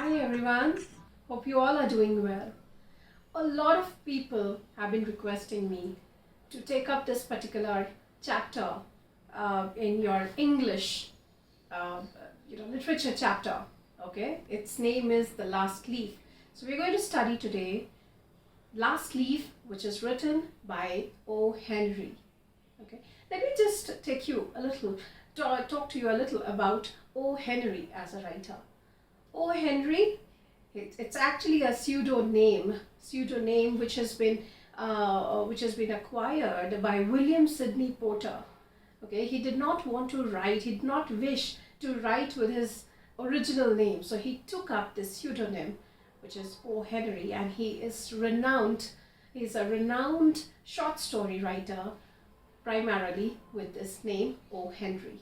Hi everyone, hope you all are doing well. A lot of people have been requesting me to take up this particular chapter in your English uh, literature chapter. Okay, its name is The Last Leaf. So we're going to study today Last Leaf, which is written by O. Henry. Okay, let me just take you a little, talk to you a little about O. Henry as a writer. O. Henry, it's actually a pseudonym which has been acquired by William Sidney Porter. Okay, he did not want to write, he did not wish to write with his original name, so he took up this pseudonym, which is O. Henry, and he is renowned. He's a renowned short story writer, primarily with this name O. Henry.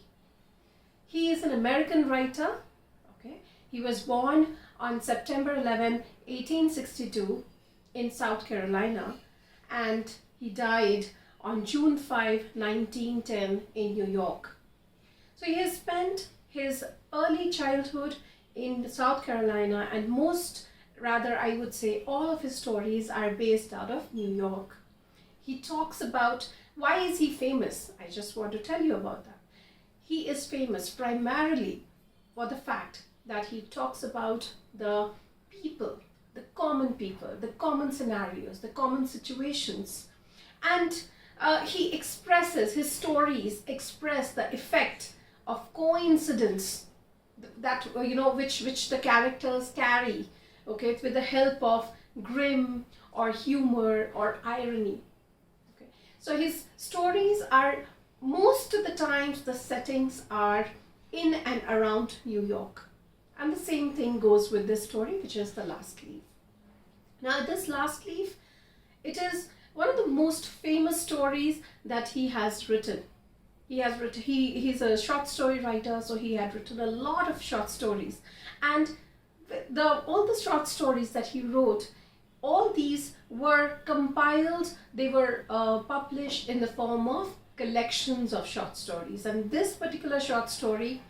He is an American writer. Okay, he was born on September 11, 1862 in South Carolina, and he died on June 5, 1910 in New York. So he has spent his early childhood in South Carolina, and I would say all of his stories are based out of New York. He talks about why is he famous. I just want to tell you about that. He is famous primarily for the fact that he talks about the people, the common scenarios, the common situations, and his stories express the effect of coincidence that which the characters carry. Okay, with the help of grim or humor or irony. Okay, so his stories are, most of the times the settings are in and around New York. And the same thing goes with this story, which is The Last Leaf. Now, this Last Leaf, it is one of the most famous stories that he has written. He's a short story writer, so he had written a lot of short stories. And all the short stories that he wrote, all these were compiled, they were published in the form of collections of short stories. And this particular short story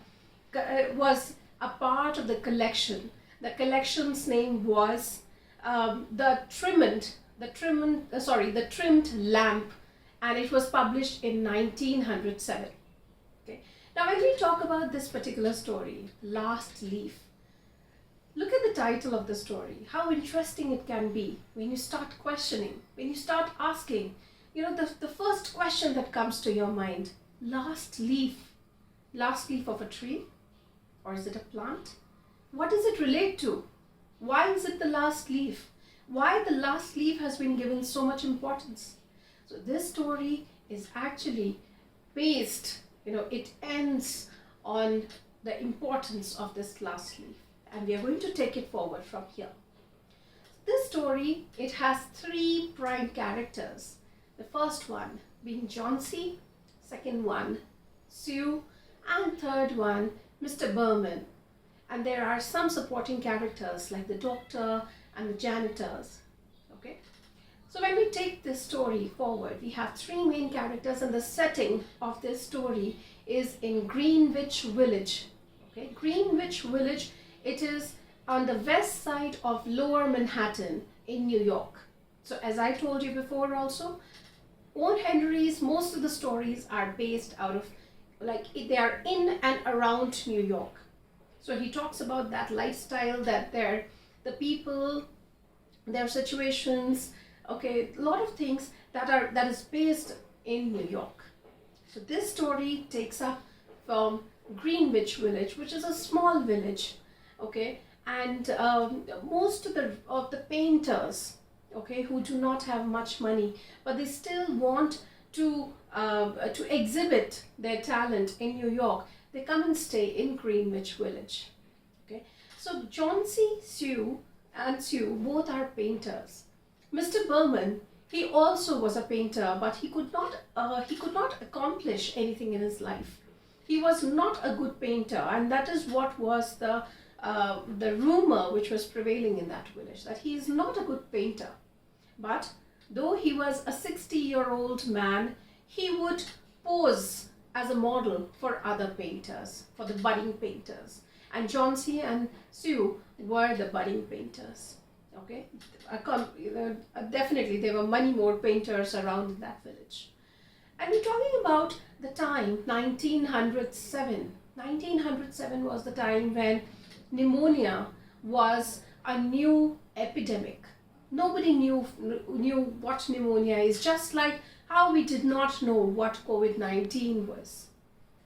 was a part of the collection. The collection's name was The Trimmed Lamp, and it was published in 1907. Okay. Now, when we talk about this particular story, Last Leaf, look at the title of the story, how interesting it can be when you start questioning, when you start asking, the first question that comes to your mind, last leaf of a tree? Or is it a plant? What does it relate to? Why is it the last leaf? Why the last leaf has been given so much importance? So this story is actually based, it ends on the importance of this last leaf. And we are going to take it forward from here. This story, it has three prime characters. The first one being Johnsy, second one Sue, and third one Mr. Berman. And there are some supporting characters like the doctor and the janitors. Okay, so when we take this story forward, we have three main characters, and the setting of this story is in Greenwich Village. Okay, Greenwich Village, it is on the west side of Lower Manhattan in New York. So as I told you before also, O. Henry's most of the stories are based out of, they are in and around New York. So he talks about that lifestyle, that the people, their situations, okay, a lot of things that is based in New York. So this story takes up from Greenwich Village, which is a small village, okay, and most of the painters, okay, who do not have much money, but they still want to exhibit their talent in New York, they come and stay in Greenwich Village. Okay, so Johnsy, Sue both are painters. Mr. Berman, he also was a painter, but he could not accomplish anything in his life. He was not a good painter, and that is what was the rumor which was prevailing in that village, that he is not a good painter. But though he was a 60-year-old man, he would pose as a model for other painters, for the budding painters. and John C. and Sue were the budding painters. Okay, definitely there were many more painters around in that village. And we're talking about the time 1907. 1907 was the time when pneumonia was a new epidemic. Nobody knew what pneumonia is, just like how we did not know what COVID-19 was.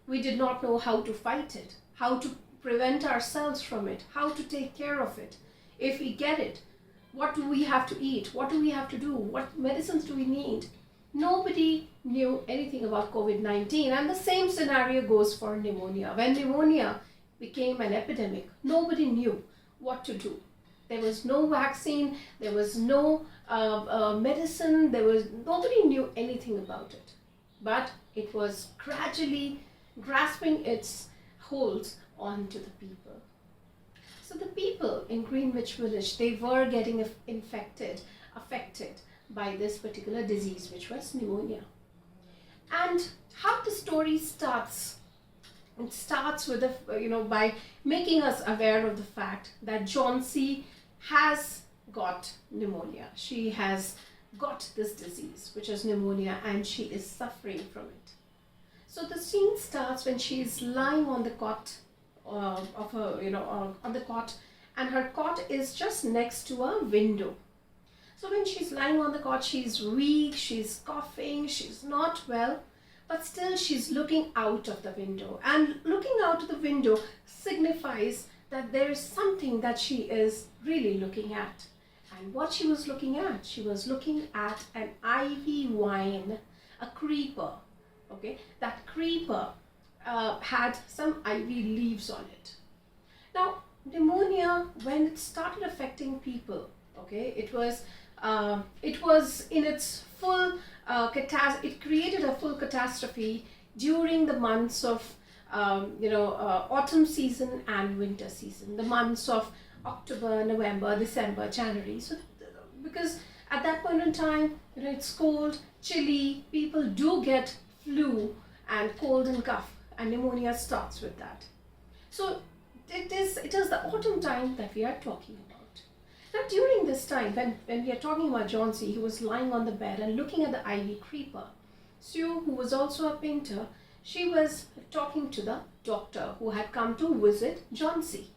We did not know how to fight it, how to prevent ourselves from it, how to take care of it. If we get it, what do we have to eat? What do we have to do? What medicines do we need? Nobody knew anything about COVID-19, and the same scenario goes for pneumonia. When pneumonia became an epidemic, nobody knew what to do. There was no vaccine, there was no medicine, nobody knew anything about it. But it was gradually grasping its holds onto the people. So the people in Greenwich Village, they were getting affected by this particular disease, which was pneumonia. And how the story starts, it starts with by making us aware of the fact that John C. has got pneumonia. She has got this disease, which is pneumonia, and she is suffering from it. So the scene starts when she is lying on the cot on the cot, and her cot is just next to a window. So when she's lying on the cot, she's weak, she's coughing, she's not well, but still she's looking out of the window. And looking out of the window signifies that there is something that she is really looking at. And what she was looking at? She was looking at an ivy vine, a creeper. Okay, that creeper had some ivy leaves on it. Now, pneumonia, when it started affecting people, okay, it was in its full it created a full catastrophe during the months of autumn season and winter season, the months of October, November, December, January. So because at that point in time, it's cold, chilly, people do get flu and cold and cough, and pneumonia starts with that. So it is the autumn time that we are talking about. Now during this time, when we are talking about John C., he was lying on the bed and looking at the ivy creeper. Sue, who was also a painter, she was talking to the doctor who had come to visit John C.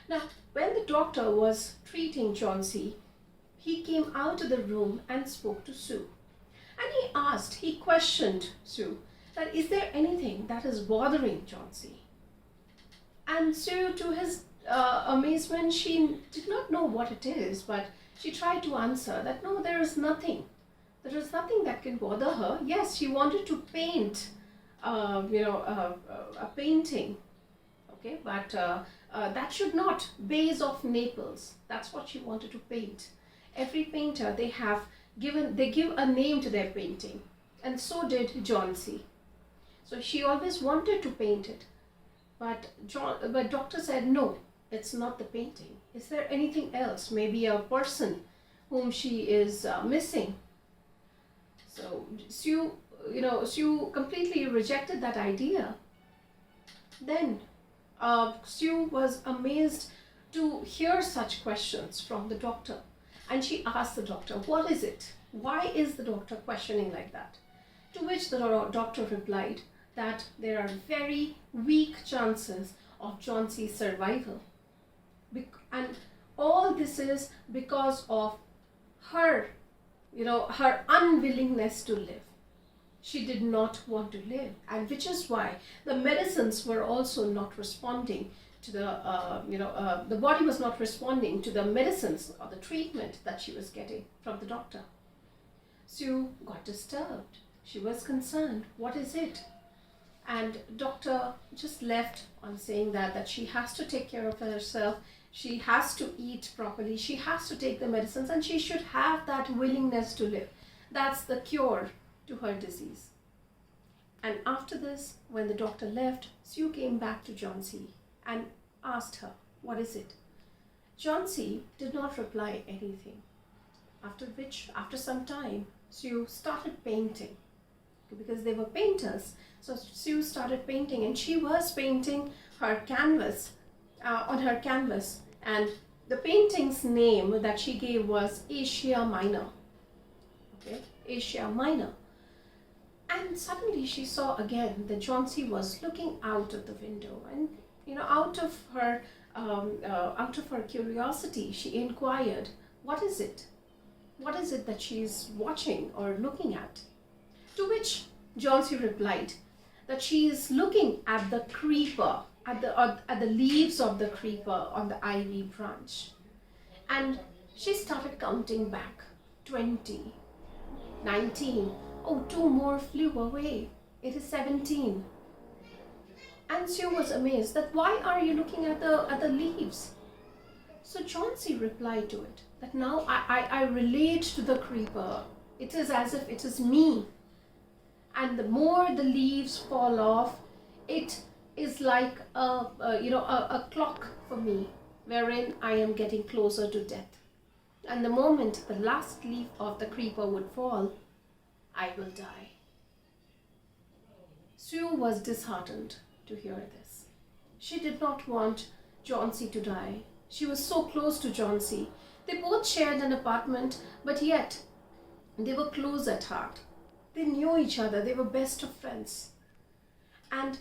Now, when the doctor was treating John C., he came out of the room and spoke to Sue. And he questioned Sue, that is there anything that is bothering John C.? And Sue, to his amazement, she did not know what it is, but she tried to answer that no, there is nothing. There is nothing that can bother her. Yes, she wanted to paint, a painting, okay, but that should not, Bays of Naples. That's what she wanted to paint. Every painter, they give a name to their painting, and so did John C. So she always wanted to paint it, but doctor said no, it's not the painting. Is there anything else? Maybe a person whom she is missing. So Sue completely rejected that idea. Then Sue was amazed to hear such questions from the doctor, and she asked the doctor, what is it? Why is the doctor questioning like that? To which the doctor replied that there are very weak chances of John C.'s survival. And all this is because of her, her unwillingness to live. She did not want to live, and which is why the medicines were also not responding to the body was not responding to the medicines or the treatment that she was getting from the doctor. Sue got disturbed. She was concerned. What is it? And doctor just left on saying that she has to take care of herself. She has to eat properly. She has to take the medicines, and she should have that willingness to live. That's the cure to her disease. And after this, when the doctor left, Sue came back to John C. and asked her, what is it? John C. did not reply anything. After some time, Sue started painting, because they were painters. So Sue started painting, and she was painting her canvas on her canvas, and the painting's name that she gave was Asia Minor. Okay, Asia Minor. And suddenly she saw again that Johnsy was looking out of the window, and out of her curiosity, she inquired, "What is it? What is it that she's watching or looking at?" To which Johnsy replied that she is looking at the creeper, at the leaves of the creeper on the ivy branch. And she started counting back. 20, 19, oh, 2 more flew away. It is 17. And Sue was amazed that why are you looking at the leaves? So Johnsy replied to it that now I relate to the creeper. It is as if it is me. And the more the leaves fall off, it is like a clock for me, wherein I am getting closer to death. And the moment the last leaf of the creeper would fall, I will die. Sue was disheartened to hear this. She did not want Johnsy to die. She was so close to Johnsy. They both shared an apartment, but yet they were close at heart. They knew each other. They were best of friends. And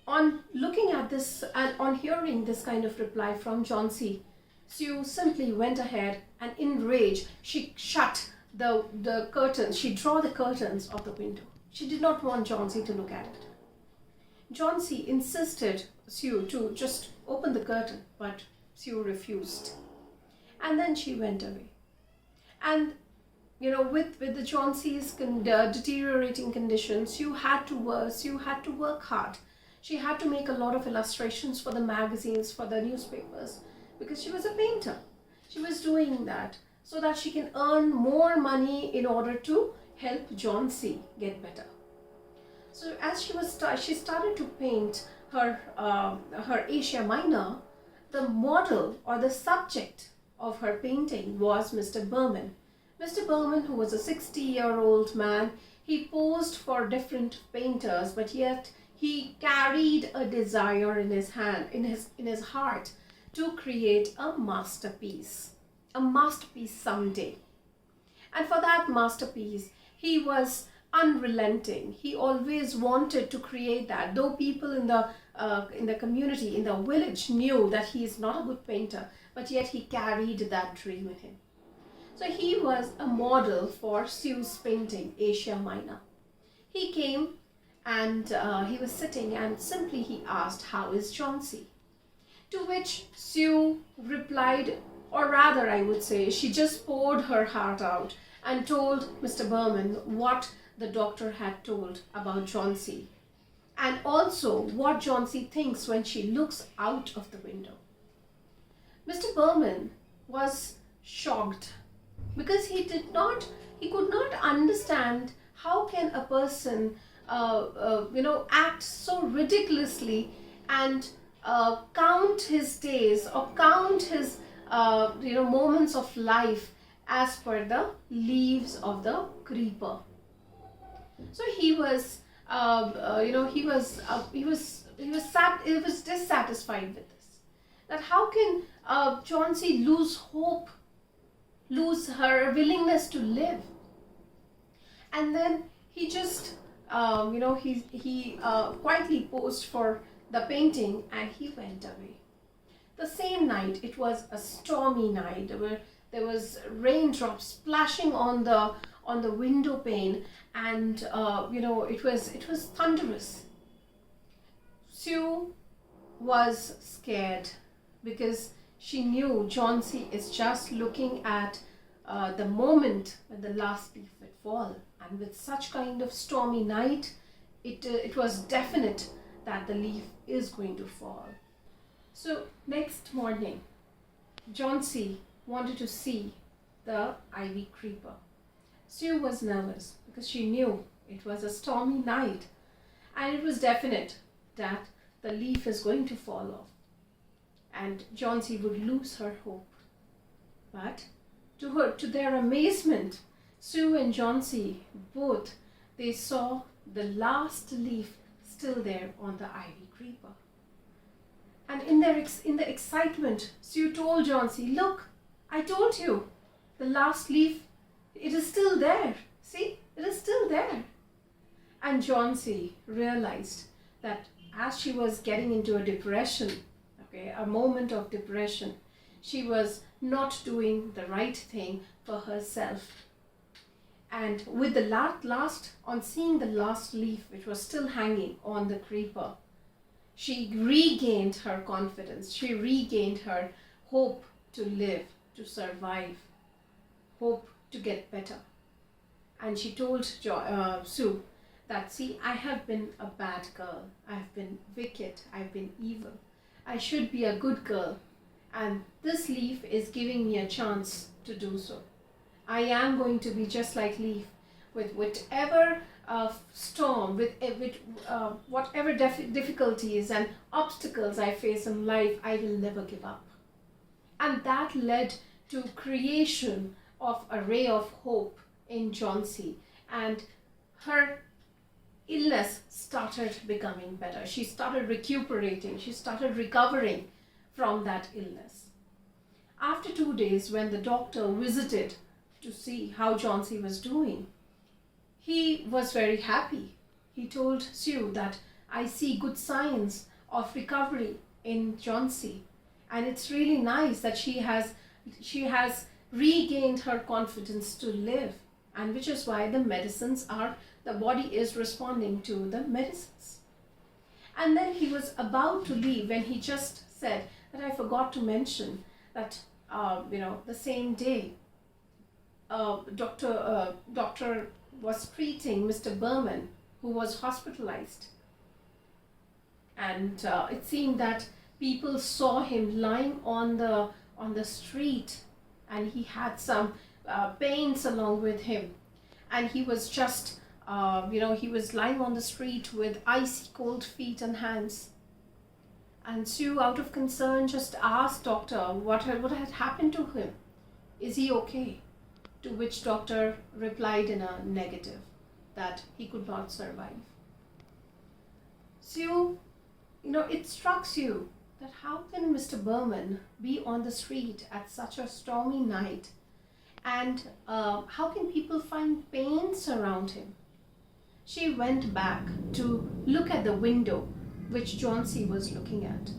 on looking at this and on hearing this kind of reply from Johnsy, Sue simply went ahead and in rage, she shut the curtains. She drew the curtains of the window. She did not want Johnsy to look at it. Johnsy insisted Sue to just open the curtain, but Sue refused. And then she went away. And with the Johnsy's deteriorating conditions, Sue had to work hard. She had to make a lot of illustrations for the magazines, for the newspapers, because she was a painter. She was doing that so that she can earn more money in order to help Johnsy get better. So as she started to paint her Asia Minor, the model or the subject of her painting was Mr. Berman. Mr. Berman, who was a 60-year-old man, he posed for different painters, but yet he carried a desire in his hand, in his heart, to create a masterpiece someday. And for that masterpiece, he was unrelenting. He always wanted to create that. Though people in the community, in the village, knew that he is not a good painter, but yet he carried that dream in him. So he was a model for Sue's painting, Asia Minor. He came and he was sitting, and simply he asked, "How is Johnsy?" To which Sue replied, or rather I would say, she just poured her heart out and told Mr. Berman what the doctor had told about Johnsy, and also what Johnsy thinks when she looks out of the window. Mr. Berman was shocked because he could not understand how can a person act so ridiculously and count his days or count his moments of life as per the leaves of the creeper. So he was dissatisfied with this. That how can Johnsy lose hope, lose her willingness to live? And then he just he quietly posed for the painting and he went away. The same night, it was a stormy night. There was raindrops splashing on the window pane, and it was thunderous. Sue was scared because she knew Johnsy is just looking at the moment when the last leaf would fall, and with such kind of stormy night, it was definite that the leaf is going to fall. So next morning, Johnsy wanted to see the ivy creeper. Sue was nervous because she knew it was a stormy night and it was definite that the leaf is going to fall off and Johnsy would lose her hope. But to their amazement, Sue and Johnsy both, they saw the last leaf still there on the ivy creeper. And in the excitement, Sue told Johnsy, "Look, I told you, the last leaf, it is still there. See, it is still there." And Johnsy realized that as she was getting into a depression, okay, a moment of depression, she was not doing the right thing for herself. And with the on seeing the last leaf which was still hanging on the creeper, she regained her confidence. She regained her hope to live, to survive, hope to get better. And she told Sue that, "See, I have been a bad girl. I have been wicked. I've been evil. I should be a good girl. And this leaf is giving me a chance to do so. I am going to be just like leaf, with whatever storm, with whatever difficulties and obstacles I face in life, I will never give up." And that led to creation of a ray of hope in Johnsy, and her illness started becoming better. She started recuperating. She started recovering from that illness. After 2 days, when the doctor visited to see how Johnsy was doing, he was very happy. He told Sue that, "I see good signs of recovery in Johnsy, and it's really nice that she has regained her confidence to live, and which is why the body is responding to the medicines." And then he was about to leave when he just said that, "I forgot to mention that the same day doctor was treating Mr. Berman, who was hospitalized, and it seemed that people saw him lying on the street, and he had some pains along with him, and he was just he was lying on the street with icy cold feet and hands." And Sue, out of concern, just asked doctor what had happened to him. "Is he okay?" To which doctor replied in a negative, that he could not survive. Sue, it struck you that how can Mr. Berman be on the street at such a stormy night, and how can people find pains around him? She went back to look at the window which Johnsy was looking at,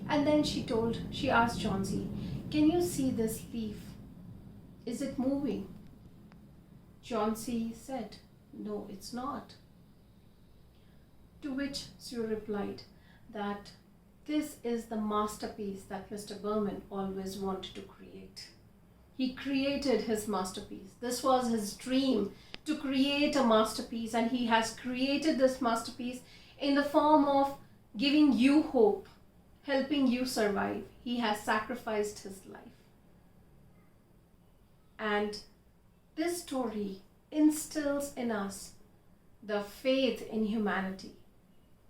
and then she asked Johnsy, "Can you see this leaf? Is it moving?" Johnsy said, "No, it's not." To which Sue replied that this is the masterpiece that Mr. Berman always wanted to create. He created his masterpiece. This was his dream, to create a masterpiece, and he has created this masterpiece in the form of giving you hope, helping you survive. He has sacrificed his life. And this story instills in us the faith in humanity,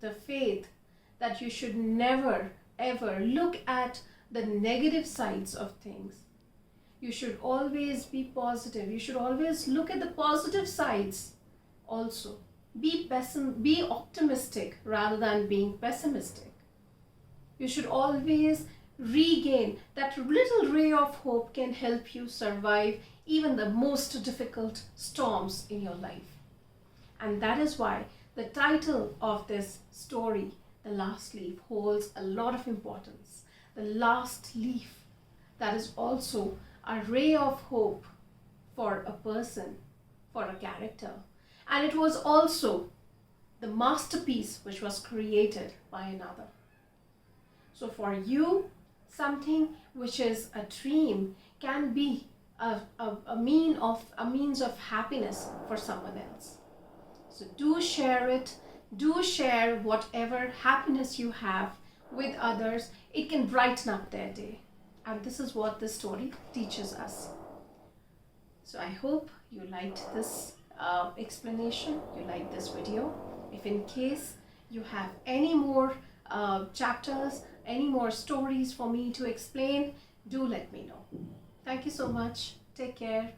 the faith that you should never ever look at the negative sides of things. You should always be positive. You should always look at the positive sides also. Be optimistic rather than being pessimistic. You should always regain that little ray of hope can help you survive even the most difficult storms in your life. And that is why the title of this story, The Last Leaf, holds a lot of importance. The last leaf, that is also a ray of hope for a person, for a character. And it was also the masterpiece which was created by another. So for you, something which is a dream can be a means of happiness for someone else. So do share it. Do share whatever happiness you have with others. It can brighten up their day. And this is what this story teaches us. So I hope you liked this explanation, you liked this video. If in case you have any more chapters, any more stories for me to explain, do let me know. Thank you so much. Take care.